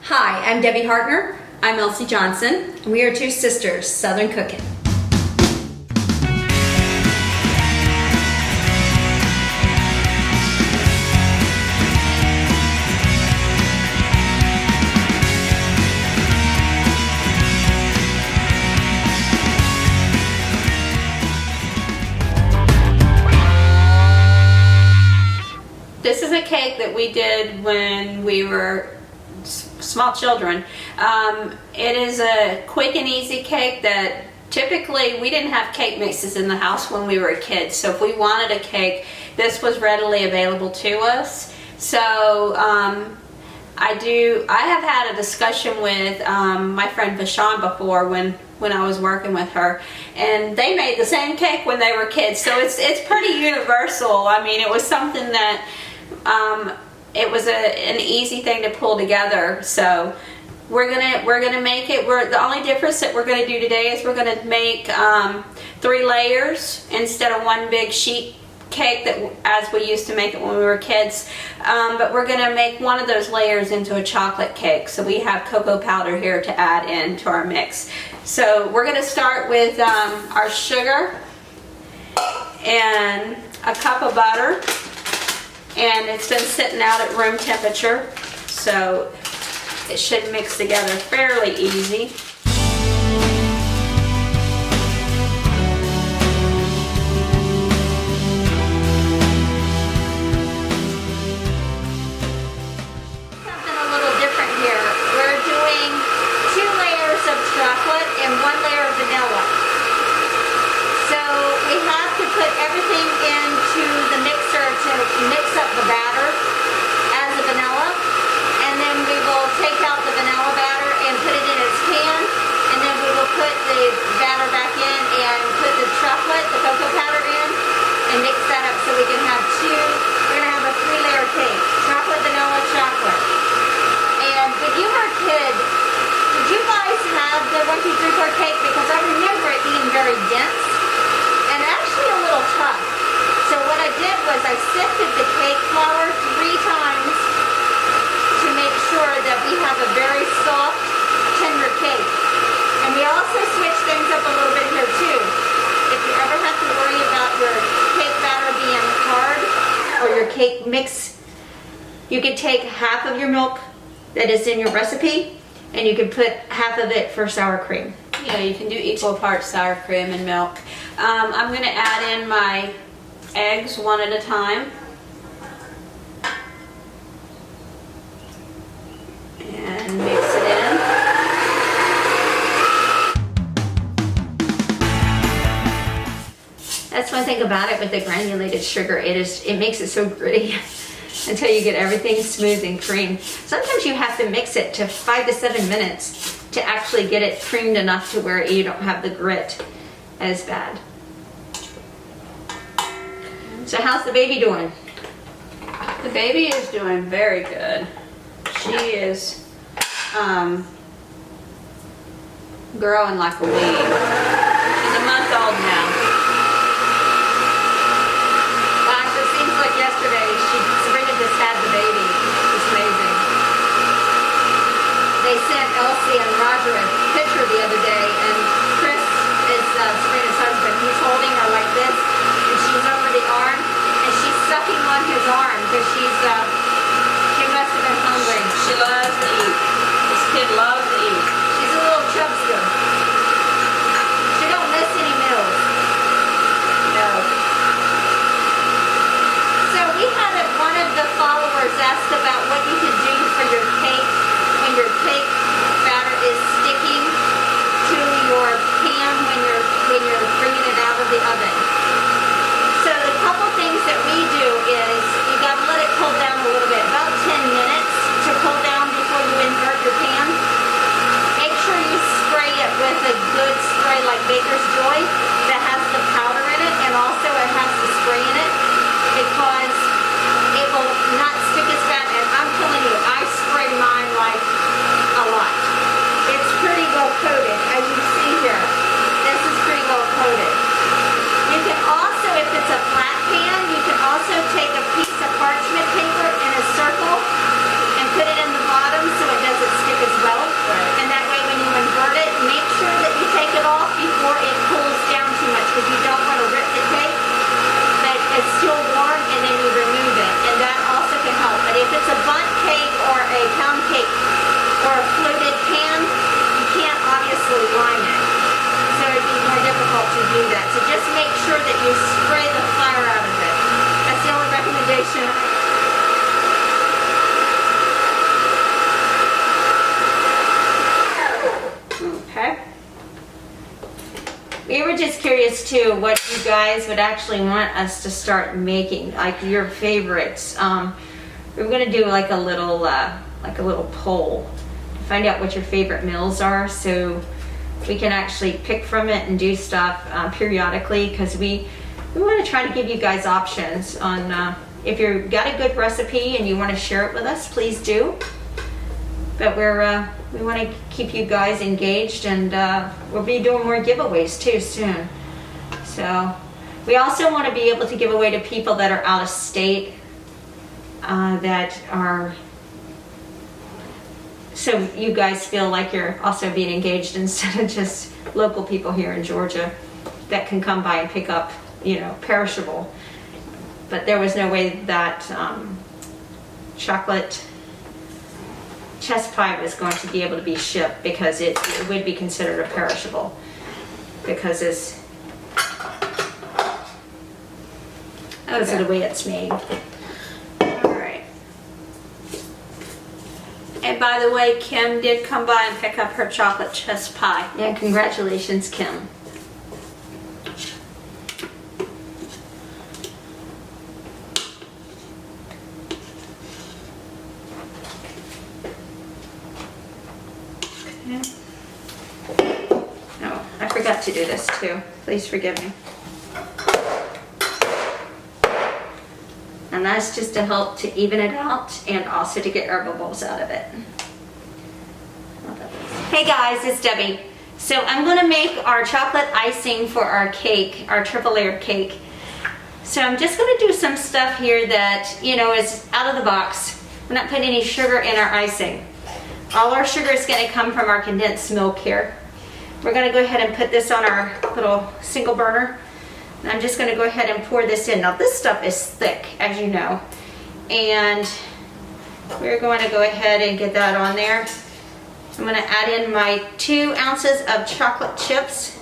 Hi, I'm Debbie Hartner. I'm Elsie Johnson. And we are two sisters, Southern Cooking. This is a cake that we did when we were small children. It is a quick and easy cake that typically we didn't have cake mixes in the house when we were kids. So if we wanted a cake, this was readily available to us. So I have had a discussion with my friend Vashon before when I was working with her, and they made the same cake when they were kids. So it's pretty universal. I mean, it was something that it was an easy thing to pull together. So we're gonna make it. The only difference that we're gonna do today is we're gonna make 3 layers instead of one big sheet cake that as we used to make it when we were kids. But we're gonna make one of those layers into a chocolate cake. So we have cocoa powder here to add into our mix. So we're gonna start with our sugar and a cup of butter. And it's been sitting out at room temperature, so it should mix together fairly easy. Something a little different here. We're doing 2 layers of chocolate and 1 layer of vanilla. So we have to put everything into the mixer to mix up the batter as a vanilla, and then we will take out the vanilla batter and put it in its pan, and then we will put the batter back in and put the chocolate, the cocoa powder in, and mix that up so we can have we're going to have a 3-layer cake, chocolate, vanilla, chocolate. And when you were a kid, did you guys have the 1, 2, 3, 4 cake? Because I remember it being very dense and actually a little tough. So what I did was I sifted the cake flour 3 times to make sure that we have a very soft, tender cake. And we also switch things up a little bit here too. If you ever have to worry about your cake batter being hard or your cake mix, you can take half of your milk that is in your recipe and you can put half of it for sour cream. Yeah, you can do equal parts sour cream and milk. I'm going to add in my eggs one at a time. And mix it in. That's one thing about it with the granulated sugar. It makes it so gritty until you get everything smooth and creamed. Sometimes you have to mix it to 5 to 7 minutes to actually get it creamed enough to where you don't have the grit as bad. So how's the baby doing? The baby is doing very good. She is growing like a weed. She's a month old now. Gosh, it seems like yesterday Sabrina just had the baby. It's amazing. They sent Elsie and Roger a picture the other day, and Chris is Sabrina's husband. He's holding her like this, and she's over the arm, and she's sucking on his arm because she must have been hungry. She loves to eat. This kid loves to eat. She's a little chubster. She don't miss any meals. No. So we had one of the followers asked about what you can do for your cake when your cake batter is sticking to your pan when you're bringing it out of the oven. So the couple things that we do is you got to let it cool down a we're just curious too what you guys would actually want us to start making, like your favorites. We're gonna do like a little poll to find out what your favorite meals are, so we can actually pick from it and do stuff periodically, because we want to try to give you guys options on if you've got a good recipe and you want to share it with us, please do. But we want to keep you guys engaged, and we'll be doing more giveaways too soon. So we also want to be able to give away to people that are out of state, that are, so you guys feel like you're also being engaged instead of just local people here in Georgia that can come by and pick up, you know, perishable. But there was no way that chocolate chess pie was going to be able to be shipped, because it would be considered a perishable, because it's because of the way it's made. All right. And by the way, Kim did come by and pick up her chocolate chess pie. Yeah, congratulations, Kim. Oh, I forgot to do this too. Please forgive me. And that's just to help to even it out, and also to get our bubbles out of it. Hey guys, it's Debbie. So I'm going to make our chocolate icing for our cake, our triple layered cake. So I'm just going to do some stuff here that, you know, is out of the box. We're not putting any sugar in our icing. All our sugar is going to come from our condensed milk here. We're going to go ahead and put this on our little single burner. And I'm just going to go ahead and pour this in. Now this stuff is thick, as you know. And we're going to go ahead and get that on there. I'm going to add in my 2 ounces of chocolate chips.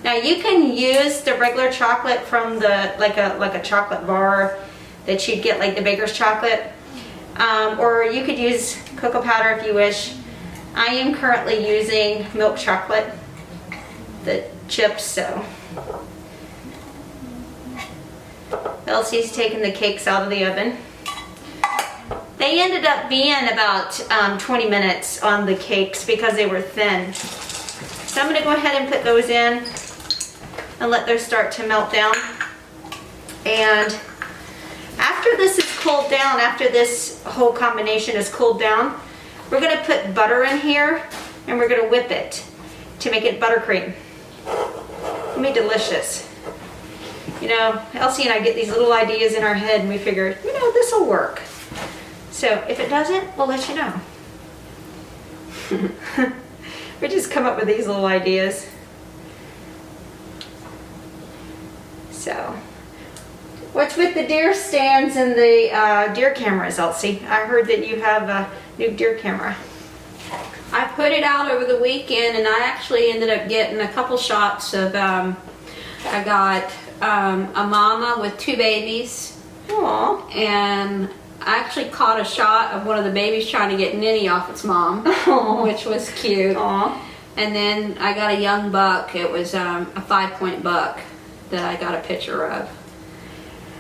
Now you can use the regular chocolate from the, like a chocolate bar that you'd get, like the baker's chocolate. Or you could use cocoa powder if you wish. I am currently using milk chocolate, the chips, so. Elsie's taking the cakes out of the oven. They ended up being about 20 minutes on the cakes because they were thin. So I'm going to go ahead and put those in and let those start to melt down. And after this is cooled down, after this whole combination is cooled down, we're going to put butter in here and we're going to whip it to make it buttercream. It'll be delicious. You know, Elsie and I get these little ideas in our head and we figure, you know, this will work. So if it doesn't, we'll let you know. We just come up with these little ideas. So, what's with the deer stands and the deer cameras, Elsie? I heard that you have a new deer camera. I put it out over the weekend, and I actually ended up getting a couple shots of, I got a mama with 2 babies. Aww. And I actually caught a shot of one of the babies trying to get Ninny off its mom, which was cute. Aww. And then I got a young buck. It was a 5-point buck that I got a picture of.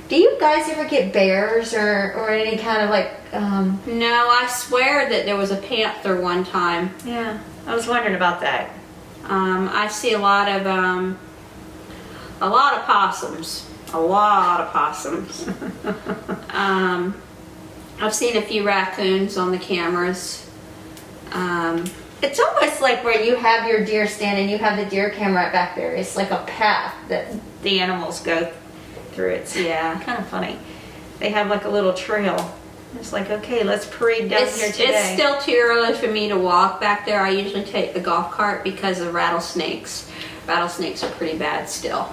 Do you guys ever get bears or any kind of like... No, I swear that there was a panther one time. Yeah, I was wondering about that. I see a lot of possums. A lot of possums. I've seen a few raccoons on the cameras. It's almost like where you have your deer stand and you have the deer camera back there. It's like a path that the animals go through. It's kind of funny. They have like a little trail. It's like, okay, let's parade down here today. It's still too early for me to walk back there. I usually take the golf cart because of rattlesnakes. Rattlesnakes are pretty bad still.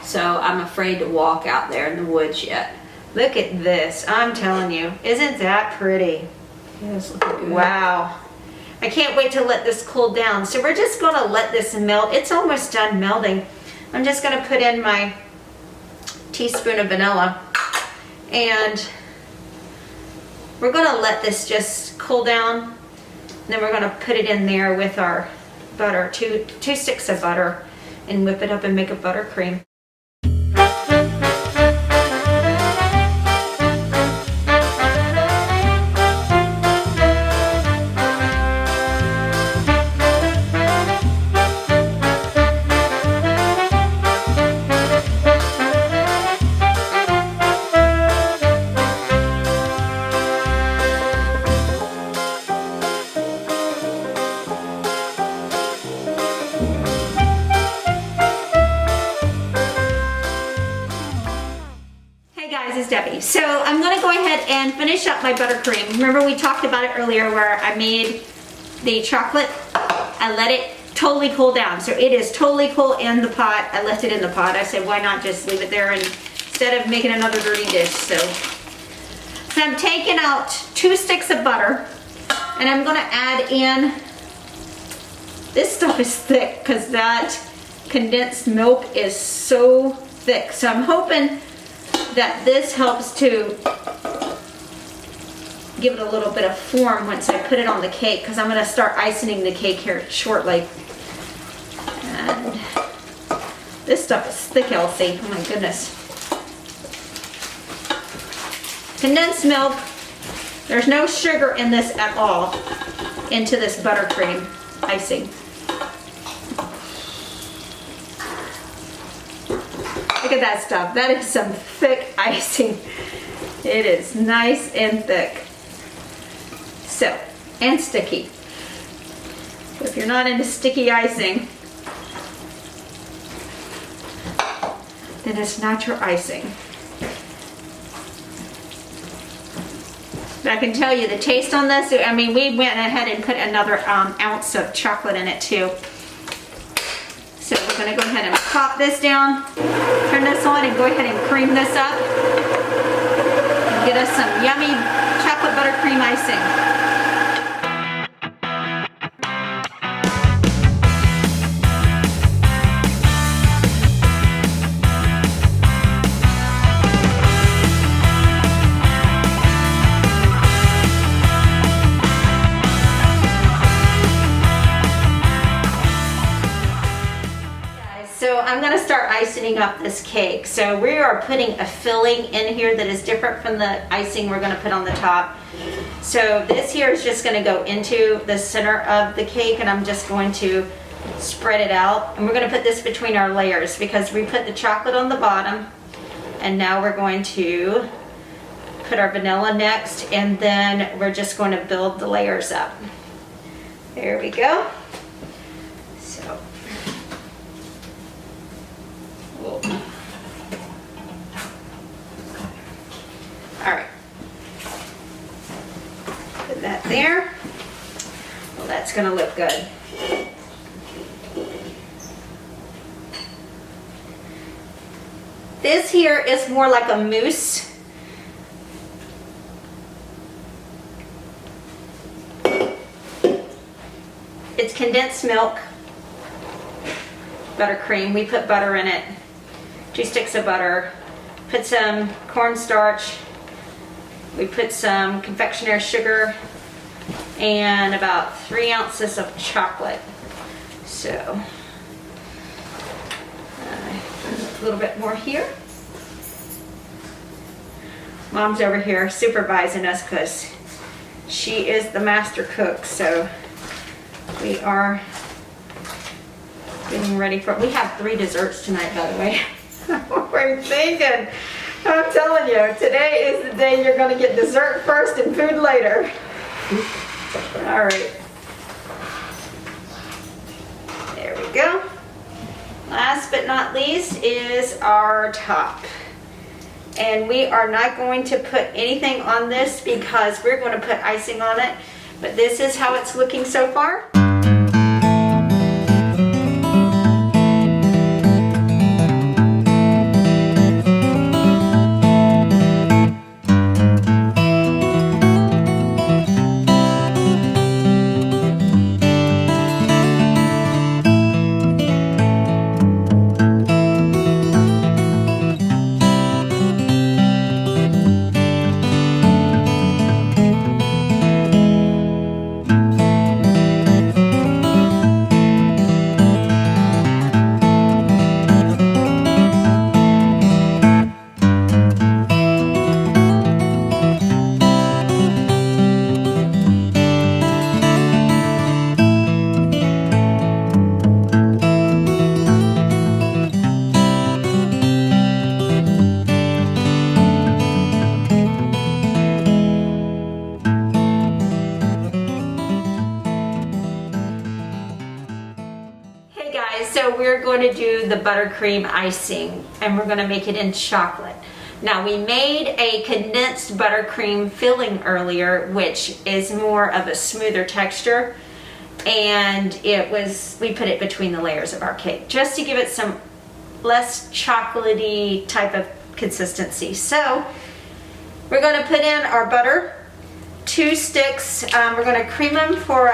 So I'm afraid to walk out there in the woods yet. Look at this. I'm telling you. Isn't that pretty? Yes, looking good. Wow. I can't wait to let this cool down. So we're just going to let this melt. It's almost done melting. I'm just going to put in my teaspoon of vanilla. And we're going to let this just cool down. Then we're going to put it in there with our butter, two sticks of butter. and whip it up and make a buttercream. Is Debbie. So I'm going to go ahead and finish up my buttercream. Remember we talked about it earlier where I made the chocolate. I let it totally cool down. So it is totally cool in the pot. I left it in the pot. I said why not just leave it there instead of making another dirty dish. So I'm taking out 2 sticks of butter and I'm going to add in, this stuff is thick because that condensed milk is so thick. So I'm hoping that this helps to give it a little bit of form once I put it on the cake, because I'm going to start icing the cake here shortly. And this stuff is thick, Elsie. Oh my goodness. Condensed milk. There's no sugar in this at all into this buttercream icing. Look at that stuff. That is some thick icing. It is nice and thick. So, and sticky. If you're not into sticky icing, then it's not your icing. But I can tell you the taste on this, I mean, we went ahead and put another ounce of chocolate in it too. So we're going to go ahead and pop this down, turn this on, and go ahead and cream this up. And get us some yummy chocolate buttercream icing. I'm going to start icing up this cake. So we are putting a filling in here that is different from the icing we're going to put on the top. So this here is just going to go into the center of the cake, and I'm just going to spread it out. And we're going to put this between our layers because we put the chocolate on the bottom, and now we're going to put our vanilla next, and then we're just going to build the layers up. There we go. So all right, put that there. Well, that's going to look good. This here is more like a mousse. It's condensed milk, buttercream. We put butter in it. 2 sticks of butter, put some cornstarch, we put some confectioner sugar, and about 3 ounces of chocolate. So, a little bit more here. Mom's over here supervising us because she is the master cook, so we are getting ready for it. We have 3 desserts tonight, by the way. We're thinking, I'm telling you, today is the day you're going to get dessert first and food later. All right. There we go. Last but not least is our top. And we are not going to put anything on this because we're going to put icing on it. But this is how it's looking so far. guys, so we're going to do the buttercream icing, and we're going to make it in chocolate. Now, we made a condensed buttercream filling earlier, which is more of a smoother texture, and we put it between the layers of our cake just to give it some less chocolatey type of consistency. So we're going to put in our butter, 2 sticks. We're going to cream them for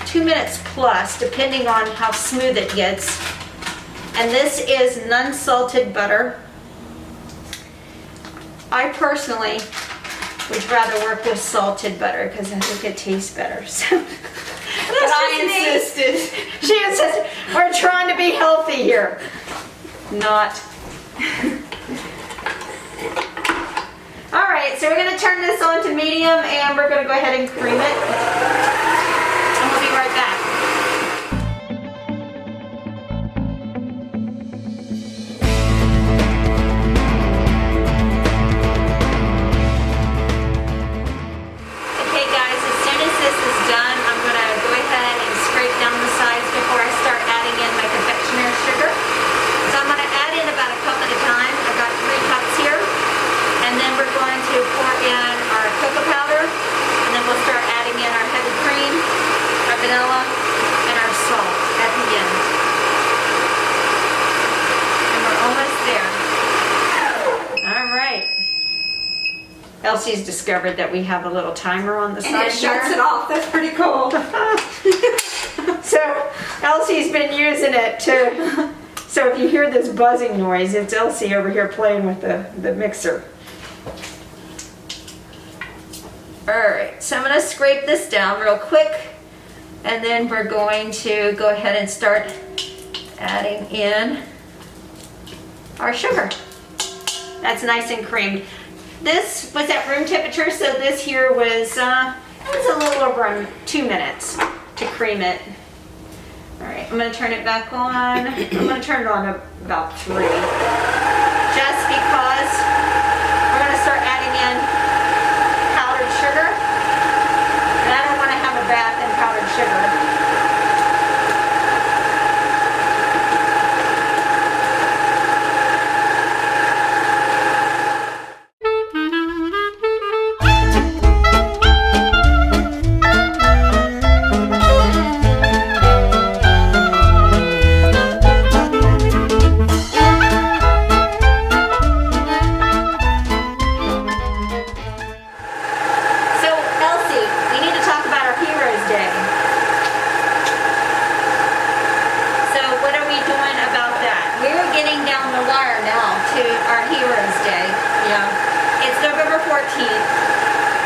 2 minutes plus, depending on how smooth it gets. And this is non-salted butter. I personally would rather work with salted butter because I think it tastes better. So, but I insisted. She insisted. We're trying to be healthy here. Not. All right, so we're going to turn this on to medium, and we're going to go ahead and cream it. And we'll be right back. Okay, guys, as soon as this is done, I'm going to go ahead and scrape down the sides before I start adding in my confectioner sugar. So I'm going to add in about a cup at a time. I've got 3 cups here. And then we're going to pour in our cocoa powder, and then we'll start adding in our heavy cream, our vanilla, and our salt at the end. And we're almost there. All right. Elsie's discovered that we have a little timer on the And side it shuts here. it off. That's pretty cool. So Elsie's been using it to, so if you hear this buzzing noise, it's Elsie over here playing with the mixer. Alright, so I'm going to scrape this down real quick, and then we're going to go ahead and start adding in our sugar. That's nice and creamed. This was at room temperature, so this here was, it was a little over 2 minutes to cream it. Alright, I'm going to turn it back on. I'm going to turn it on about 3. Just because we're going to start adding in powdered sugar. And I don't want to have a bath in powdered sugar.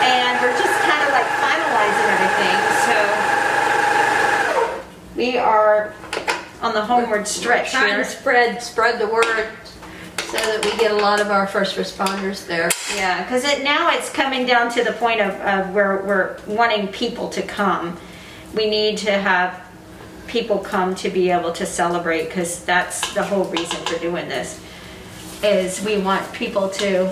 And we're just kind of like finalizing everything, so we are on the homeward stretch Trying here. to spread the word so that we get a lot of our first responders there. Yeah, because now it's coming down to the point of where we're wanting people to come. We need to have people come to be able to celebrate, because that's the whole reason for doing this, is we want people to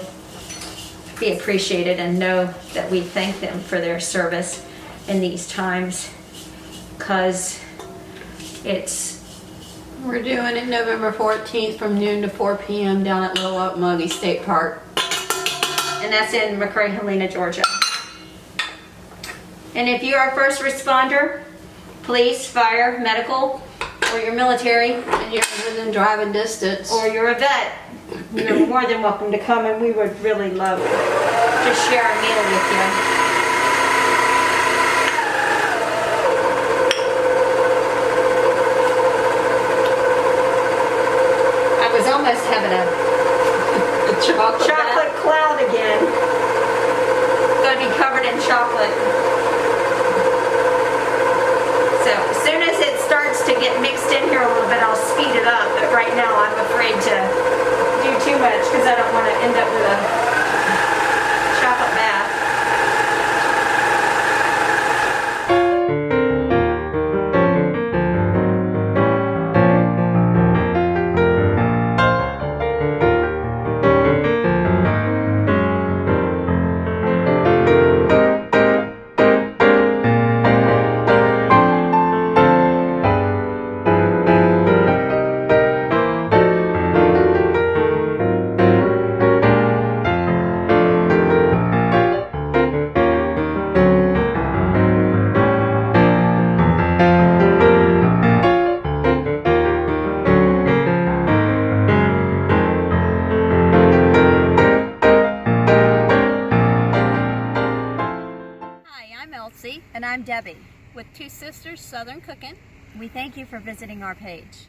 be appreciated and know that we thank them for their service in these times, because we're doing it November 14th from noon to 4 p.m. down at Little Okmulgee State Park. And that's in McRae, Helena, Georgia. And if you are a first responder, police, fire, medical, or you're military, And you're within driving distance. or you're a vet, you're more than welcome to come, and we would really love to share a meal with you. I was almost having a chocolate cloud again. Going to be covered in chocolate. So as soon as it starts to get mixed in here a little bit, I'll speed it up. But right now I'm afraid to do too much because I don't want to end up with a chocolate bath. And I'm Debbie. with Two Sisters Southern Cooking. We thank you for visiting our page.